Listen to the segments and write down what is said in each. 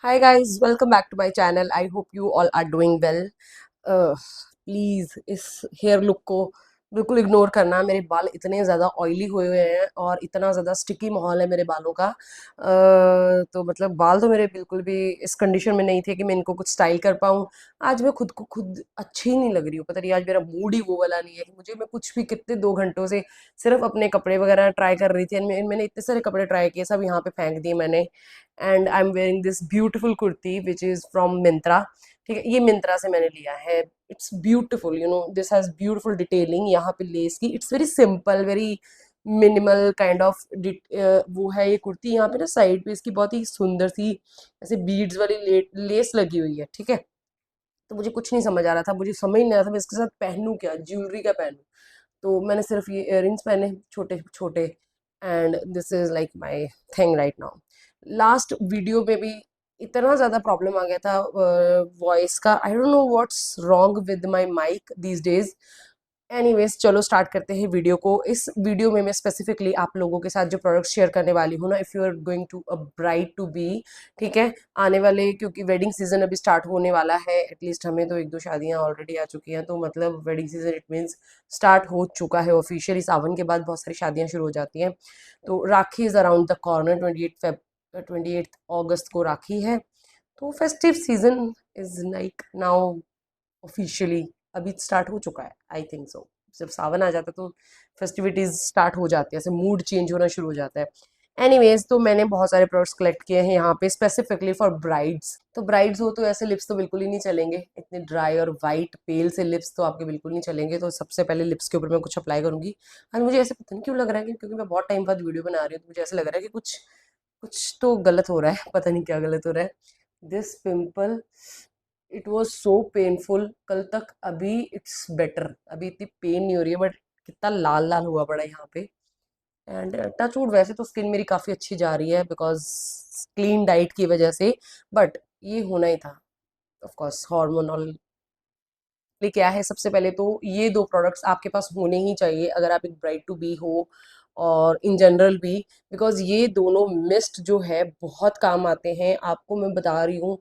Hi guys, welcome back to my channel. I hope you all are doing well. Please इस hair look को बिल्कुल ignore करना। मेरे बाल इतने ज़्यादा ऑयली हुए हुए हैं और इतना ज़्यादा स्टिकी माहौल है मेरे बालों का। तो मतलब बाल तो मेरे बिल्कुल भी इस कंडीशन में नहीं थे कि मैं इनको कुछ स्टाइल कर पाऊँ। आज मैं खुद को खुद अच्छी ही नहीं लग रही हूँ, पता नहीं आज मेरा मूड ही वो वाला नहीं है कि मुझे मैं कुछ भी कितने 2 घंटों से सिर्फ अपने कपड़े वगैरह ट्राई कर रही थी। मैंने इतने सारे कपड़े ट्राई किए, सब यहाँ पे फेंक दिए मैंने। And I am wearing this beautiful kurti which is from Myntra. ठीक है, ये मिंत्रा से मैंने लिया है। It's beautiful, this has beautiful detailing यहाँ पे लेस की। It's very simple, very minimal kind of वो है ये कुर्ती। यहाँ पे ना साइड पे इसकी बहुत ही सुंदर सी ऐसे बीड्स वाली लेस लगी हुई है। ठीक है, तो मुझे कुछ नहीं समझ आ रहा था, मुझे समझ नहीं आ रहा था मैं इसके साथ पहनूं क्या, ज्वेलरी क्या पहनूं। तो मैंने सिर्फ ये इयररिंग्स पहने छोटे छोटे। And this is like my thing right now. Last video में भी इतना ज़्यादा प्रॉब्लम आ गया था वॉइस का। I don't know what's wrong with my mic these days. Anyways, चलो स्टार्ट करते हैं वीडियो को। इस वीडियो में मैं स्पेसिफिकली आप लोगों के साथ जो प्रोडक्ट शेयर करने वाली हूँ ना, if you are going to a bride to be, ठीक है, आने वाले, क्योंकि वेडिंग सीजन अभी स्टार्ट होने वाला है। एटलीस्ट हमें तो एक दो शादियां ऑलरेडी आ चुकी हैं, तो मतलब wedding season it means start हो चुका है ऑफिशियली। सावन के बाद बहुत सारी शादियां शुरू हो जाती हैं। तो राखी इज अराउंड द कॉर्नर। 28 अगस्त को राखी है। तो festive season is like now officially अभी स्टार्ट हो चुका है, आई थिंक सो। जब सावन आ जाता है तो फेस्टिविटीज स्टार्ट हो जाती है, ऐसे मूड चेंज होना शुरू हो जाता है। एनीवेज, तो मैंने बहुत सारे प्रोडक्ट्स कलेक्ट किए हैं यहाँ पे स्पेसिफिकली फॉर ब्राइड्स। तो ब्राइड्स हो तो ऐसे लिप्स तो बिल्कुल ही नहीं चलेंगे, इतने ड्राई और वाइट पेल से लिप्स तो आपके बिल्कुल नहीं चलेंगे। तो सबसे पहले लिप्स के ऊपर मैं कुछ अप्लाई करूंगी। आज मुझे ऐसे पता नहीं क्यों लग रहा है क्योंकि मैं बहुत टाइम बाद वीडियो बना रही हूँ, तो मुझे ऐसा लग रहा है कि कुछ कुछ तो गलत हो रहा है, पता नहीं क्या गलत हो रहा है। This pimple, it was so painful कल तक। अभी इट्स बेटर, अभी इतनी पेन नहीं हो रही है, बट कितना लाल लाल हुआ पड़ा है यहाँ पे। एंड टच वुड, वैसे तो स्किन मेरी काफ़ी अच्छी जा रही है बिकॉज क्लीन डाइट की वजह से। बट ये होना ही था, ऑफ कोर्स हार्मोनल। क्या है, सबसे पहले तो ये दो प्रोडक्ट्स आपके पास होने ही चाहिए अगर आप एक ब्राइड टू बी हो, और इन जनरल भी। बिकॉज ये दोनों मिस्ट जो है बहुत काम आते हैं, आपको मैं बता रही हूँ।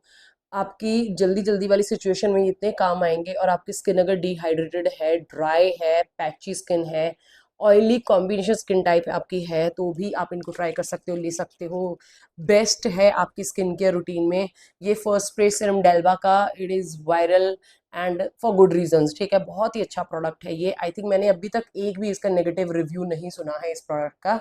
आपकी जल्दी जल्दी वाली सिचुएशन में ये इतने काम आएंगे। और आपकी स्किन अगर डिहाइड्रेटेड है, ड्राई है, पैची स्किन है, ऑयली कॉम्बिनेशन स्किन टाइप आपकी है, तो भी आप इनको ट्राई कर सकते हो, ले सकते हो। बेस्ट है आपकी स्किन केयर रूटीन में। ये फर्स्ट स्प्रे सीरम डेल्बा का, it is viral and for good reasons. ठीक है, बहुत ही अच्छा प्रोडक्ट है ये। आई थिंक मैंने अभी तक एक भी इसका नेगेटिव रिव्यू नहीं सुना है इस प्रोडक्ट का।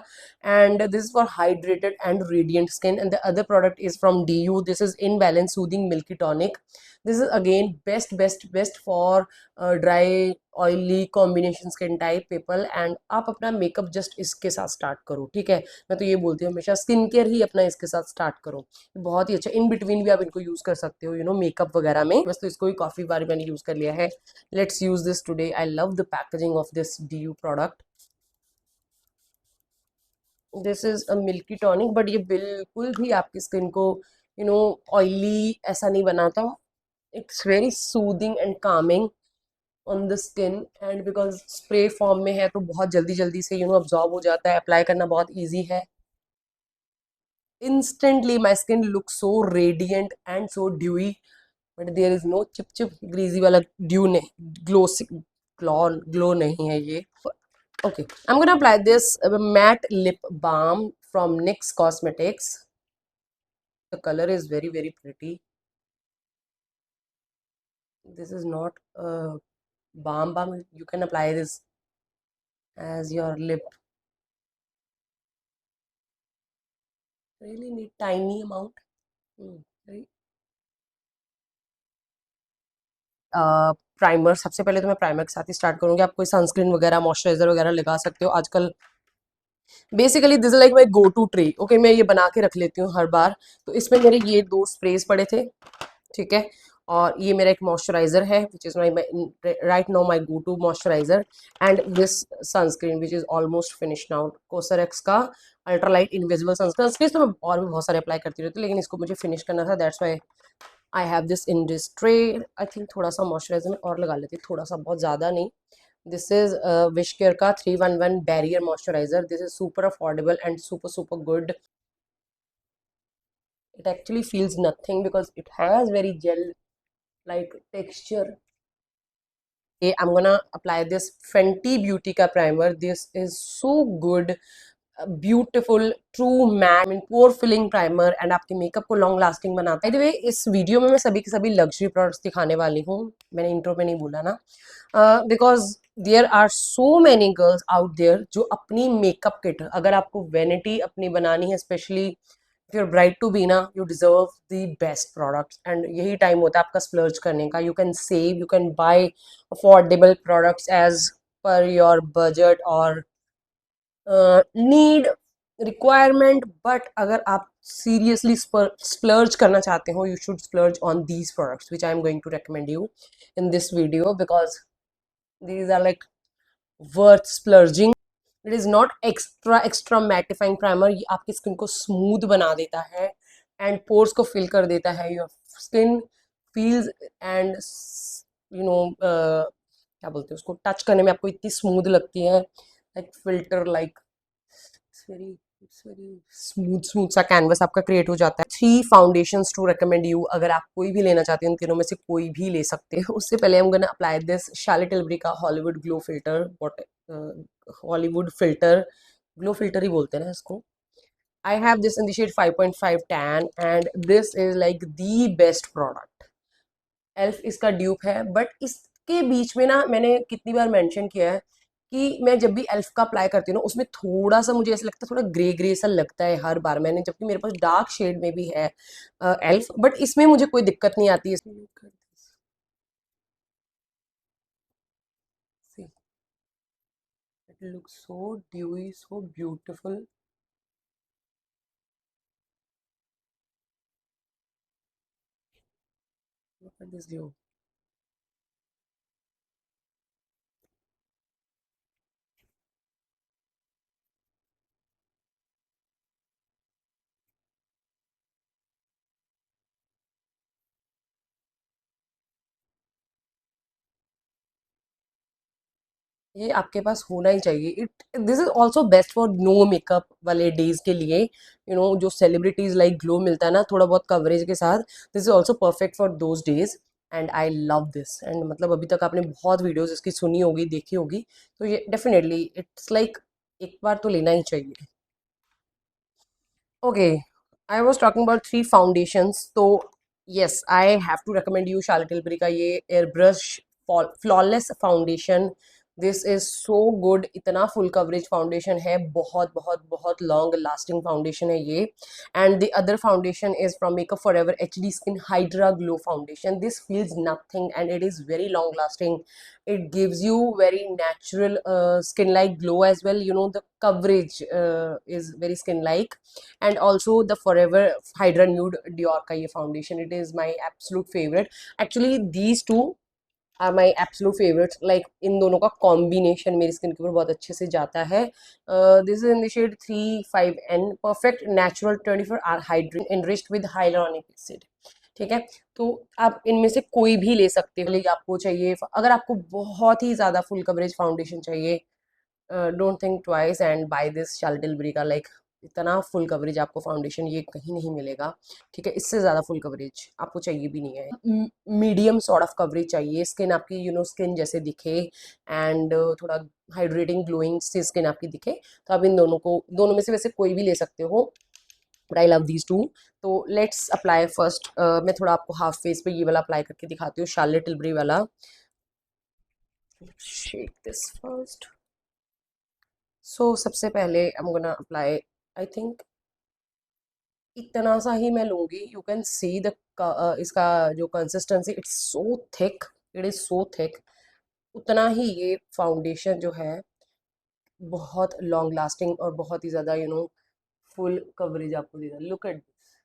And this is for hydrated and radiant skin. And the other product is from DU, this is in balance soothing milky tonic. This is again best best best for dry oily combination skin type people. And आप अपना makeup just इसके साथ start करो। ठीक है, मैं तो ये बोलती हूँ हमेशा स्किन केयर ही अपना इसके साथ स्टार्ट करो। बहुत ही अच्छा, इन बिटवीन भी आप इनको यूज कर सकते हो, मेकअप वगैरह में। बस तो इसको ही काफी बार मैंने यूज कर लिया है। Let's use this today. I love the packaging of this DU product. This is a milky tonic, but ये बिल्कुल भी आपकी स्किन को ऑयली ऐसा नहीं बनाता। It's very soothing and Kameng on the skin. And because spray form में है तो बहुत जल्दी जल्दी से अब्जॉर्ब हो जाता है, अप्लाई करना बहुत ईजी है। instantly my skin looks so radiant and so dewy, but there is no chip chip greasy वाला dew नहीं, glow नहीं है ये। Okay, I'm gonna apply this matte lip balm from NYX Cosmetics. The color is very very pretty. This is not a balm. You can apply this as your lip. Really need tiny amount. Right. Primer, सबसे पहले तो मैं primer के साथ ही start करूंगी। आप कोई sunscreen वगैरह मॉइस्चराइजर वगैरह लगा सकते हो आजकल। Basically this is like my go to tray. Okay, मैं ये बना के रख लेती हूँ हर बार। तो इसमें मेरे ये दो स्प्रेज पड़े थे। ठीक है, और ये मेरा एक मॉइस्चराइजर है which is my right now my go to moisturiser. And this sunscreen which is almost finish now, COSRX का अल्ट्रालाइट इनविजिबल सनस्क्रीन। तो मैं और भी बहुत सारे अप्लाई करती रहती हूँ, लेकिन इसको मुझे फिनिश करना था, that's why I have this in this tray. I think थोड़ा सा मॉइस्चराइजर में और लगा लेती हूँ, थोड़ा सा, बहुत ज़्यादा नहीं। दिस इज विश केयर का 311 barrier moisturiser. This is super affordable and super super good. it actually feels nothing because it has very gel like texture. Okay, I'm gonna apply this Fenty Beauty का primer. This is so good, beautiful true matte mean pore filling primer and आपके makeup को long lasting बनाता है। By the way इस video में मैं सभी के सभी लग्जरी प्रोडक्ट्स दिखाने वाली हूँ, मैंने इंट्रो में नहीं बोला ना, because there are so many girls out there जो अपनी मेकअप किट, अगर आपको वैनिटी अपनी बनानी है, specially if your bride to be ना, you deserve the best products and यही टाइम होता है आपका स्प्लर्ज करने का। You can save, you can buy affordable products as per your budget और नीड रिक्वायरमेंट, बट अगर आप सीरियसली splurge करना चाहते हो, you should splurge on these products which I am going to recommend you in this video because these are like worth splurging. It is not extra mattifying primer, ये आपकी skin को smooth बना देता है and pores को fill कर देता है। योर स्किन फील्स एंड क्या बोलते हैं उसको, टच करने में आपको इतनी स्मूथ लगती है, like filter, like it's very smooth smooth सा कैनवस आपका क्रिएट हो जाता है। 3 फाउंडेशंस टू रेकमेंड यू, अगर आप कोई भी लेना चाहते हैं उन तीनों में से कोई भी ले सकते हो। उससे पहले हम gonna apply this Charlotte Tilbury का Hollywood glow filter, what Hollywood filter, glow filter ही बोलते हैं ना इसको। I have this in the shade 5.5 tan and this is like the best product. Elf इसका ड्यूप है, बट इसके बीच में ना मैंने कितनी बार मेंशन किया है कि मैं जब भी एल्फ का अप्लाई करती हूँ ना, उसमें थोड़ा सा मुझे ऐसा लगता है, थोड़ा ग्रे ग्रे सा लगता है हर बार मैंने, जबकि मेरे पास डार्क शेड में भी है एल्फ, बट इसमें मुझे कोई दिक्कत नहीं आती है। See, it looks so dewy, so beautiful. Look at this glow. ये आपके पास होना ही चाहिए। It this is also best for no makeup वाले डेज के लिए, जो सेलिब्रिटीज लाइक ग्लो मिलता है ना थोड़ा बहुत कवरेज के साथ, this is also perfect for those days and I love this. And मतलब अभी तक आपने बहुत वीडियोज इसकी सुनी होगी, देखी होगी, तो ये डेफिनेटली इट्स लाइक एक बार तो लेना ही चाहिए। Okay, I was talking about 3 foundations. So yes, I have to recommend you Charlotte Tilbury का ये airbrush flawless foundation. This is so good. इतना full coverage foundation है, बहुत बहुत बहुत long lasting foundation है ये. And the other foundation is from Makeup Forever HD Skin Hydra Glow Foundation. This feels nothing and it is very long lasting. It gives you very natural skin like glow as well. The coverage is very skin like. And also the Forever Hydra Nude Dior का ये foundation, it is my absolute favorite. Actually these two are my absolute favorites. Like इन दोनों का combination मेरी skin के ऊपर बहुत अच्छे से जाता है. This is in the shade 35N, perfect natural 24 hour hydrating enriched with hyaluronic acid. ठीक है, तो आप इनमें से कोई भी ले सकते हो। आपको चाहिए, अगर आपको बहुत ही ज्यादा फुल कवरेज फाउंडेशन चाहिए, don't think twice and buy this Charlotte tilbury का। लाइक इतना फुल कवरेज आपको फाउंडेशन ये कहीं नहीं मिलेगा। ठीक है, इससे ज़्यादा फुल कवरेज आपको चाहिए भी नहीं है। मीडियम सॉर्ट ऑफ कवरेज चाहिए, स्किन आपकी स्किन जैसे दिखे एंड थोड़ा हाइड्रेटिंग ग्लोइंग सी स्किन आपकी दिखे, तो आप इन दोनों में से वैसे कोई भी ले सकते हो, but I love these two. तो लेट्स अप्लाई फर्स्ट। मैं थोड़ा आपको हाफ फेस पे ये वाला अप्लाई करके दिखाती हूँ, शार्लेट tilbury वाला। Shake this first. सो सबसे पहले I am gonna apply, I think इतना सा ही मैं लूंगी। यू कैन सी द इसका जो consistency, it's so thick, it is so thick. उतना ही ये फाउंडेशन जो है बहुत लॉन्ग लास्टिंग और बहुत ही ज़्यादा फुल कवरेज आपको देगा। Look at this,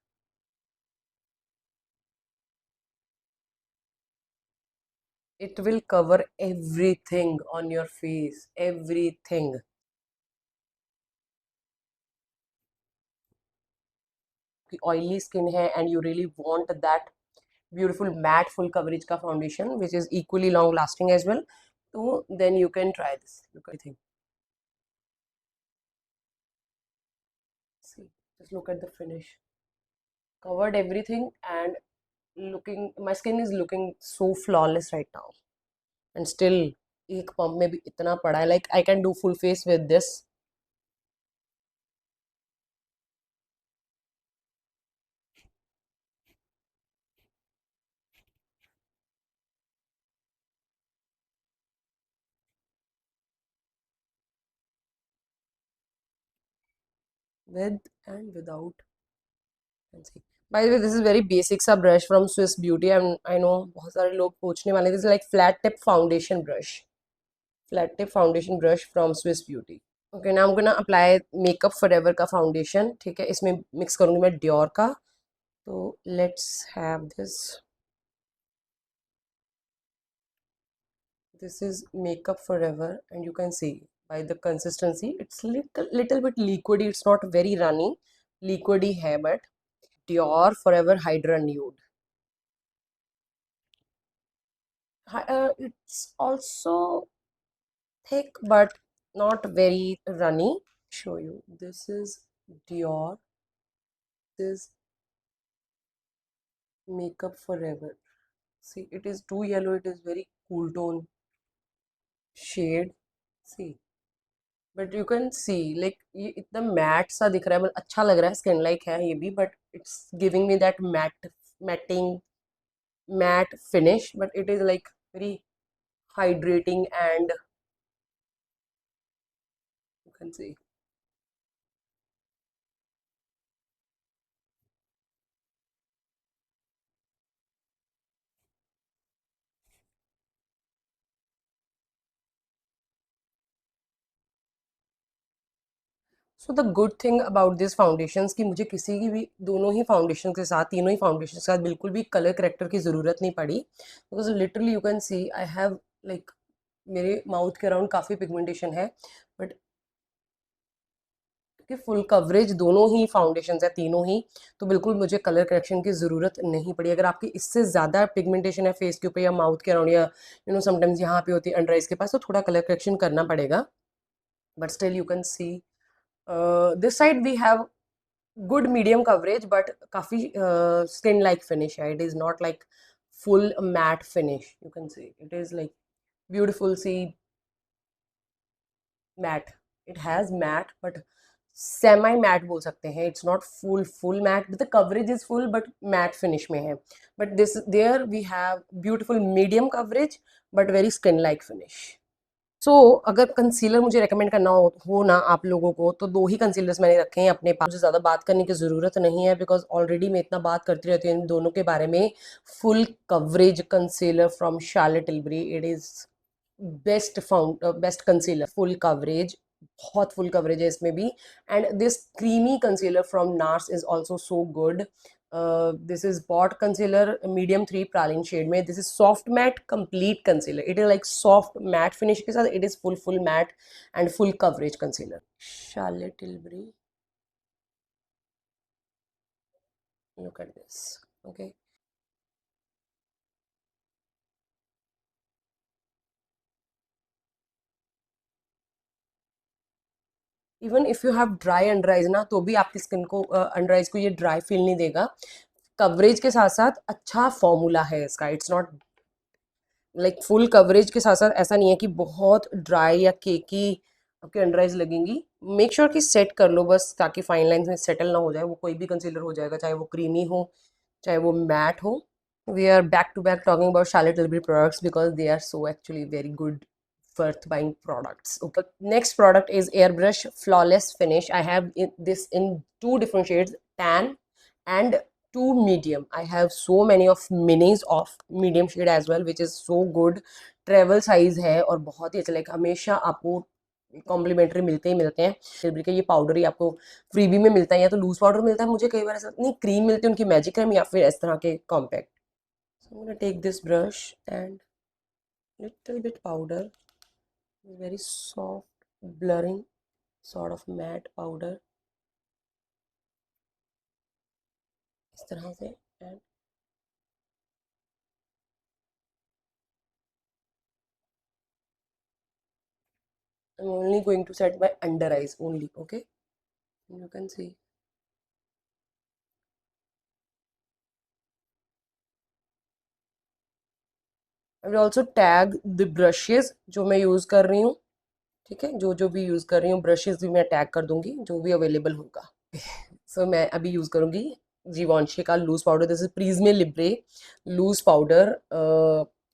it will cover everything on your face, everything. Oily skin है and you really want that beautiful matte full coverage ka foundation which is equally long lasting as well, so then you can try this. Look at the thing, see, just look at the finish, covered everything, and looking, my skin is looking so flawless right now. And still एक pump में भी इतना पड़ा है, like I can do full face with this. With and without. Let's see. By the way, this is very basic सा brush from Swiss Beauty, and I know बहुत सारे लोग पूछने वाले. This is like flat tip foundation brush. Flat tip foundation brush from Swiss Beauty. Okay, now I'm gonna apply Makeup Forever का foundation. ठीक है, इसमें mix करूँगी मैं Dior का. तो let's have this. This is Makeup Forever, and you can see by the consistency, it's little bit liquidy. It's not very runny, liquidy है, but Dior Forever Hydra Nude. It's also thick but not very runny. Show you. This is Dior. This is Makeup Forever. See, it is too yellow. It is very cool tone shade. See, but you can see like ये इतना mat सा दिख रहा है, मतलब अच्छा लग रहा है, स्किन लाइक है ये भी, but it's giving me that matting matte finish, but it is like very hydrating, and you can see. So the good thing about this foundations कि मुझे किसी की भी, दोनों ही फाउंडेशन के साथ, तीनों ही फाउंडेशन के साथ बिल्कुल भी कलर करेक्टर की ज़रूरत नहीं पड़ी, because literally you can C I have like मेरे माउथ के अराउंड काफ़ी पिगमेंटेशन है, बट कि फुल कवरेज दोनों ही फाउंडेशन है, तीनों ही, तो बिल्कुल मुझे कलर करेक्शन की ज़रूरत नहीं पड़ी. अगर आपकी इससे ज़्यादा पिगमेंटेशन है फेस के ऊपर या माउथ के अराउंड, या समटाइम्स यहाँ पे होती है अंडर आइज के पास, तो थोड़ा कलर करेक्शन करना पड़ेगा. But still you can see this side we have good medium coverage, but काफी skin like finish है. It is not like full matte finish. You can see it is like beautiful, see, matte. It has matte, but semi matte बोल सकते हैं. It's not full matte, but the coverage is full, but matte finish में है. But this there we have beautiful medium coverage, but very skin like finish. सो अगर concealer मुझे recommend करना हो ना आप लोगों को, तो दो ही कंसीलर्स मैंने रखे हैं अपने पास. मुझे ज़्यादा बात करने की ज़रूरत नहीं है, बिकॉज ऑलरेडी मैं इतना बात करती रहती हूँ इन दोनों के बारे में. Full coverage concealer from Charlotte Tilbury, it is best concealer. Full coverage, बहुत फुल कवरेज है इसमें भी. And this creamy concealer from NARS is also so good. This is bought concealer medium 3 praline shade में. This is soft matte complete concealer. It is like soft matte finish के साथ, it is full matte and full coverage concealer. Charlotte Tilbury, look at this. Okay, even if you have dry under eyes ना, तो भी आपकी skin को, under eyes को ये dry feel नहीं देगा. कवरेज के साथ साथ अच्छा फॉर्मूला है इसका. It's not like full coverage के साथ साथ ऐसा नहीं है कि बहुत ड्राई या केकी आपके अंडर आइज लगेंगी. मेक श्योर कि सेट कर लो बस, ताकि फाइन लाइंस में सेटल ना हो जाए. वो कोई भी कंसीलर हो जाएगा, चाहे वो क्रीमी हो, चाहे वो मैट हो. We are back to back talking about Charlotte Tilbury products because they are so actually very good, worth buying products. Okay, next product is Airbrush Flawless Finish. I have this in two different shades, tan and two medium. I have so many of minis of medium shade as well, which is so good. Travel size है और बहुत ही अच्छा, like हमेशा आपको complementary मिलते ही मिलते हैं. Tilbury का ये पाउडर ही आपको फ्रीबी में मिलता है, या तो लूज पाउडर मिलता है. मुझे कई बार ऐसा नहीं, क्रीम मिलती है उनकी, मैजिक क्रीम, या फिर इस तरह के compact. So I'm gonna take this brush and little bit powder, very soft blurring sort of matte powder, इस तरह से. And I'm only going to set my under eyes only. Okay, you can see I will also tag the brushes जो मैं use कर रही हूँ। ठीक है, जो जो भी यूज़ कर रही हूँ ब्रशेज भी मैं टैग कर दूंगी जो भी अवेलेबल होगा। सो मैं अभी यूज़ करूंगी जीवॉन्शी का loose powder. This is Prisme Libre loose powder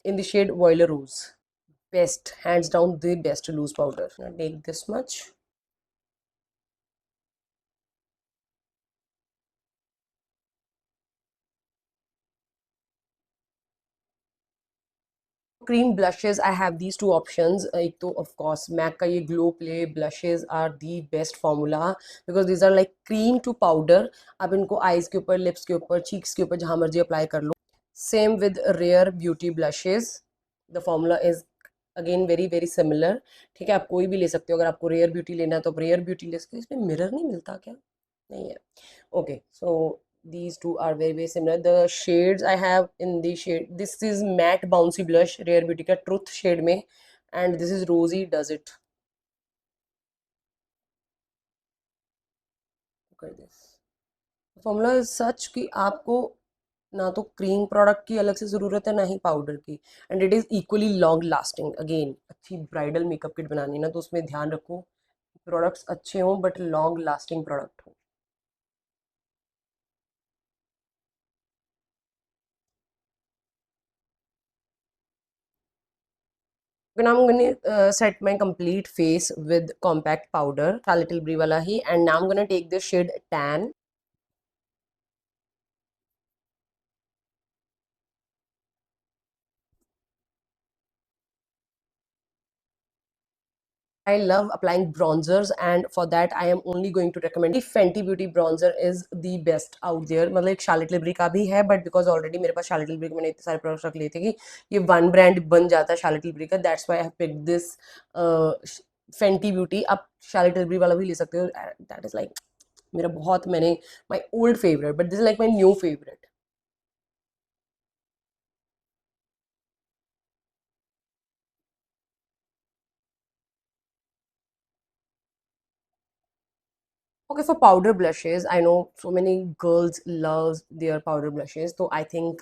in the shade voile rose. Best, hands down the best loose powder. Now take this much. Cream blushes I have these two options. एक तो of course MAC का ये glow play blushes are the best formula because these are like cream to powder. आप इनको eyes के ऊपर, lips के ऊपर, चीक्स के ऊपर जहां मर्जी अप्लाई कर लो। Same with Rare Beauty blushes, the formula is again very very similar. ठीक है, आप कोई भी ले सकते हो। अगर आपको रेयर ब्यूटी लेना है तो आप रेयर ब्यूटी ले सकते हो। इसमें मिरर नहीं मिलता क्या? नहीं है। Okay, so these two are very very similar. The shades I have in the shade, this is matte bouncy blush Rare Beauty का Truth shade में, and this is Rosy Does It. Look at this. Formula is such कि आपको ना तो cream product की अलग से ज़रूरत है ना ही पाउडर की, and it is equally long lasting. Again अच्छी ब्राइडल मेकअप किट बनानी है ना तो उसमें ध्यान रखो प्रोडक्ट्स अच्छे हों बट लॉन्ग लास्टिंग प्रोडक्ट हो। Then I'm gonna set my complete face with compact powder, Charlotte Tilbury wala hi, and now I'm gonna take this shade tan. I love applying bronzers, and for that I am only going to recommend Fenty Beauty bronzer is the best out there. मतलब एक Charlotte Tilbury का भी है but because already मेरे पास Charlotte Tilbury के मैंने इतने सारे प्रोडक्ट्स रख लिए थे कि ये वन ब्रांड बन जाता है Charlotte Tilbury का। That's why I have picked this Fenty Beauty। आप Charlotte Tilbury वाला भी ले सकते हो। That is like मेरा बहुत, मैंने my old favorite but this is like my new favorite। Okay, for powder blushes, I know so many girls love their powder blushes. So I think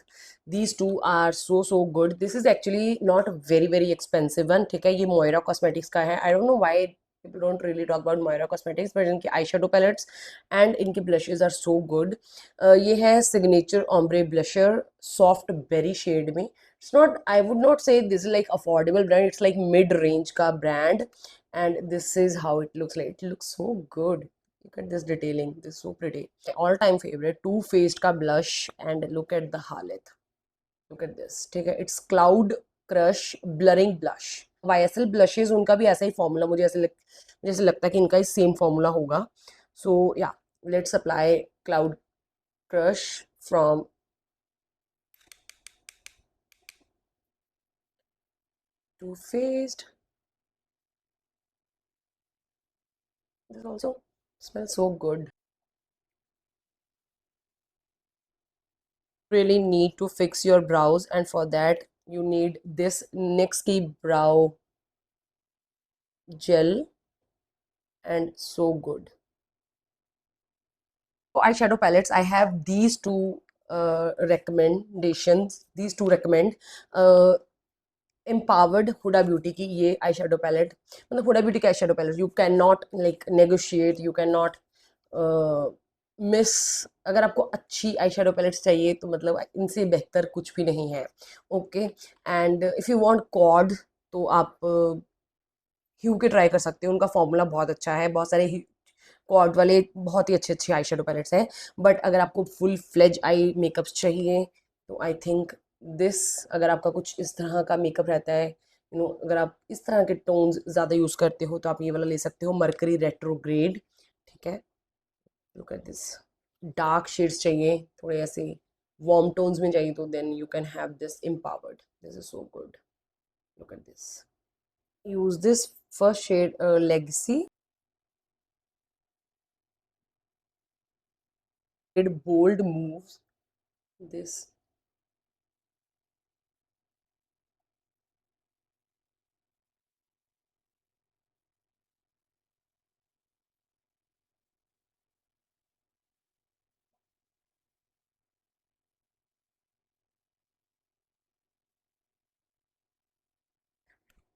these two are so so good. This is actually not a very very expensive one. ठीक है, ये Moira Cosmetics का है। I don't know why people don't really talk about Moira Cosmetics, but इनके eyeshadow palettes and इनके blushes are so good। ये है Signature Ombre Blusher Soft Berry shade में। It's not, I would not say this is like affordable brand. It's like mid range का brand, and this is how it looks like. It looks so good। Look at this detailing. This is so pretty. My all-time favorite, Too Faced का blush, and look at the halit. Look at this. ठीक है, it's Cloud Crush Blurring Blush। YSL blushes उनका भी ऐसा ही formula, मुझे ऐसे लगता है कि इनका ही सेम फॉर्मूला होगा। सो या, let's apply cloud crush from Too Faced। This also smells so good। Really need to fix your brows, and for that you need this NYX की brow gel, and so good। For eyeshadow palettes, I have these two recommendations, these two recommend। empowered Huda Beauty की ये eyeshadow palette, मतलब Huda Beauty का eyeshadow palette you cannot like negotiate, you cannot miss. अगर आपको अच्छी eye shadow pallets चाहिए तो मतलब इनसे बेहतर कुछ भी नहीं है। Okay, and if you want cod तो आप ह्यू के ट्राई कर सकते हो। उनका फॉर्मूला बहुत अच्छा है। बहुत सारे क्वाड वाले बहुत ही अच्छे अच्छे आई शेडो पैलेट्स हैं। बट अगर आपको फुल फ्लेज आई मेकअप चाहिए तो आई थिंक दिस, अगर आपका कुछ इस तरह का मेकअप रहता है, अगर आप इस तरह के टोन्स ज़्यादा यूज़ करते हो तो आप ये वाला ले सकते हो, मरकरी रेट्रोग्रेड। ठीक है, look at this. Dark shades चाहिए, थोड़े ऐसे वार्म टोन्स में चाहिए तो then you can have this empowered. This is so good. Look at this. Use this first shade legacy bold moves। This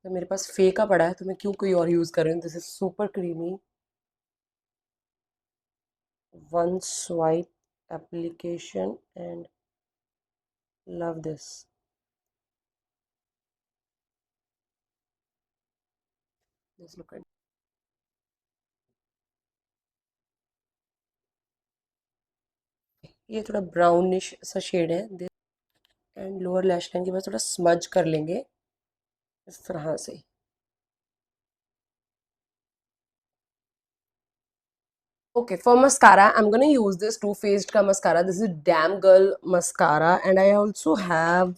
तो मेरे पास फे का पड़ा है, तो मैं क्यों कोई और यूज कर रही हूँ। This is super creamy, one swipe application and love this. This look, ये थोड़ा ब्राउनिश सा शेड है this, and lower lash line के पास थोड़ा स्मज कर लेंगे इस तरह से। Okay, for mascara, I'm gonna use this Too Faced का mascara. This is Damn Girl mascara, and I also have,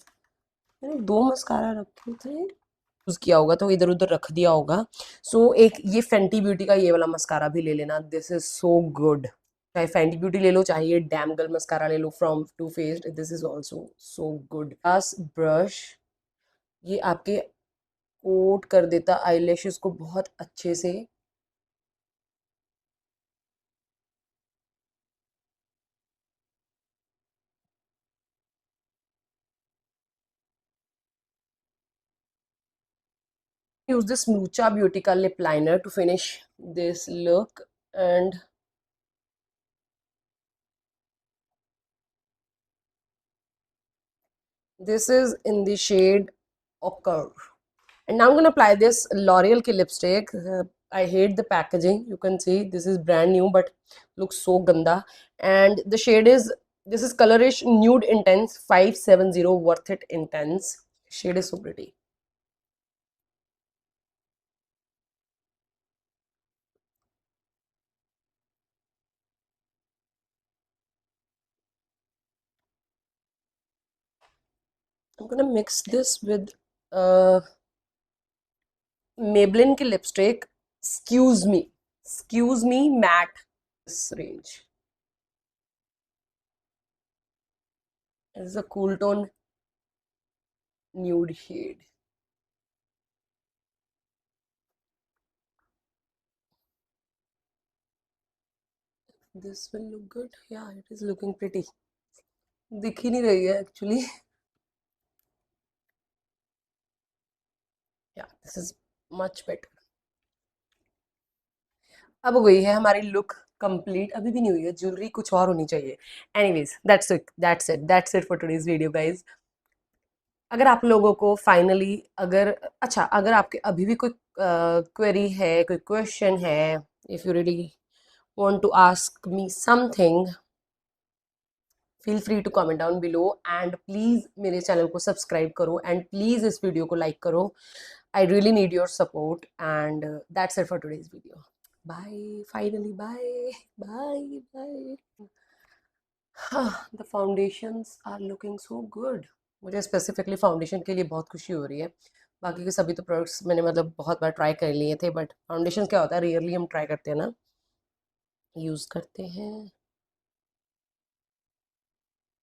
मैंने दो मस्कारा रखे थे, यूज किया होगा तो इधर उधर रख दिया होगा। सो एक ये फेंटी ब्यूटी का ये वाला मस्कारा भी ले लेना, दिस इज सो गुड। चाहे फेंटी ब्यूटी ले लो, चाहे ये डैम गर्ल मस्कारा ले लो from Too Faced, this is also so good. पास ब्रश, ये आपके कोट कर देता आईलैशेस को बहुत अच्छे से। use this Mucha Beauty का lip liner to finish this look, and this is in the shade Ochre. And now I'm gonna apply this L'Oreal ki lipstick. I hate the packaging. You can see this is brand new, but looks so ganda. And the shade is, this is Colorish Nude Intense 570, Worth It Intense. Shade is so pretty. I'm gonna mix this with uh, Maybelline ki lipstick. Excuse me, matte. This range. It's a cool tone nude shade. This will look good. Yeah, it is looking pretty. दिख ही नहीं रही है actually. या this is much better. अब हो गई है हमारी लुक कंप्लीट, अभी भी नहीं हुई है, ज्वेलरी कुछ और होनी चाहिए। Anyways, that's it for today's video guys. अगर आप लोगों को फाइनली, अगर, अच्छा, अगर आपके अभी भी कोई क्वेरी है, कोई क्वेश्चन है, if you really want to ask me something, feel free to comment down below, and please मेरे चैनल को सब्सक्राइब करो, एंड प्लीज़ इस वीडियो को लाइक करो। I really need your support, and that's it for today's video. Bye, finally bye, bye bye. The foundations are looking so good. मुझे specifically foundation के लिए बहुत खुशी हो रही है। बाकी के सभी तो प्रोडक्ट्स मैंने मतलब बहुत बार ट्राई कर लिए थे, बट फाउंडेशन क्या होता है, रियरली हम ट्राई करते हैं ना, यूज़ करते हैं।